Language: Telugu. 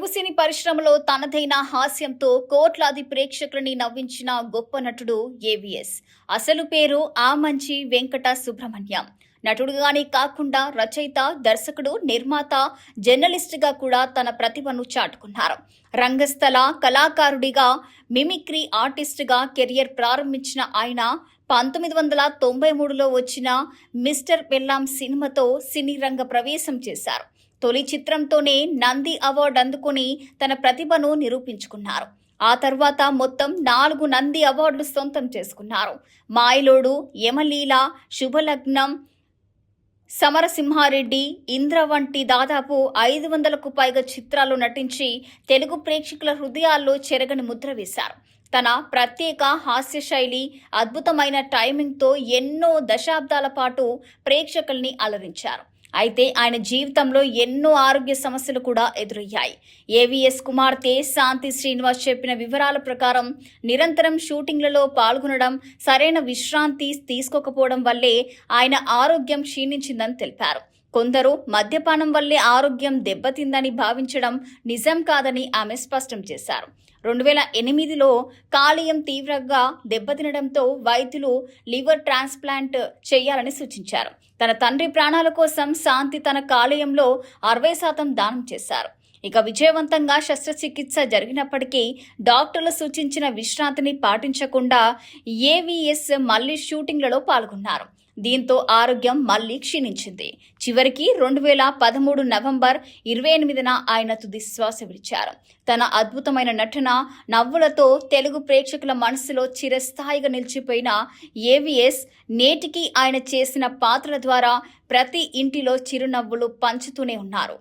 తెలుగు సినీ పరిశ్రమలో తనదైన హాస్యంతో కోట్లాది ప్రేక్షకులని నవ్వించిన గొప్ప నటుడు ఏవిఎస్. అసలు పేరు ఆమంచి వెంకట సుబ్రహ్మణ్యం. నటుడుగానే కాకుండా రచయిత, దర్శకుడు, నిర్మాత, జర్నలిస్టుగా కూడా తన ప్రతిభను చాటుకున్నారు. రంగస్థల కళాకారుడిగా, మిమిక్రీ ఆర్టిస్టుగా కెరియర్ ప్రారంభించిన ఆయన 1993లో వచ్చిన మిస్టర్ పెల్లాం సినిమాతో సినీ రంగ ప్రవేశం చేశారు. తొలి చిత్రంతోనే నంది అవార్డు అందుకుని తన ప్రతిభను నిరూపించుకున్నారు. ఆ తర్వాత మొత్తం 4 నంది అవార్డులు సొంతం చేసుకున్నారు. మాయలోడు, యమలీల, శుభలగ్నం, సమరసింహారెడ్డి, ఇంద్ర వంటి దాదాపు 500కు పైగా చిత్రాల్లో నటించి తెలుగు ప్రేక్షకుల హృదయాల్లో చెరగని ముద్ర వేశారు. తన ప్రత్యేక హాస్య శైలి, అద్భుతమైన టైమింగ్తో ఎన్నో దశాబ్దాల పాటు ప్రేక్షకుల్ని అలరించారు. అయితే ఆయన జీవితంలో ఎన్నో ఆరోగ్య సమస్యలు కూడా ఎదురయ్యాయి. ఏవిఎస్ కుమార్తె శాంతి శ్రీనివాస్ చెప్పిన వివరాల ప్రకారం నిరంతరం షూటింగ్లలో పాల్గొనడం, సరైన విశ్రాంతి తీసుకోకపోవడం వల్లే ఆయన ఆరోగ్యం క్షీణించిందని తెలిపారు. కొందరు మద్యపానం వల్లే ఆరోగ్యం దెబ్బతిందని భావించడం నిజం కాదని ఆమె స్పష్టం చేశారు. 2008లో కాలేయం తీవ్రంగా దెబ్బతినడంతో వైద్యులు లివర్ ట్రాన్స్ప్లాంట్ చేయాలని సూచించారు. తన తండ్రి ప్రాణాల కోసం శాంతి తన కాలేయంలో 60% దానం చేశారు. ఇక విజయవంతంగా శస్త్రచికిత్స జరిగినప్పటికీ డాక్టర్లు సూచించిన విశ్రాంతిని పాటించకుండా ఏవిఎస్ మళ్లీ షూటింగ్లలో పాల్గొన్నారు. దీంతో ఆరోగ్యం మళ్లీ క్షీణించింది. చివరికి 2013 నవంబర్ 28న ఆయన తుది శ్వాస విడిచారు. తన అద్భుతమైన నటన, నవ్వులతో తెలుగు ప్రేక్షకుల మనసులో చిరస్థాయిగా నిలిచిపోయిన ఏవిఎస్ నేటికి ఆయన చేసిన పాత్రల ద్వారా ప్రతి ఇంటిలో చిరునవ్వులు పంచుతూనే ఉన్నారు.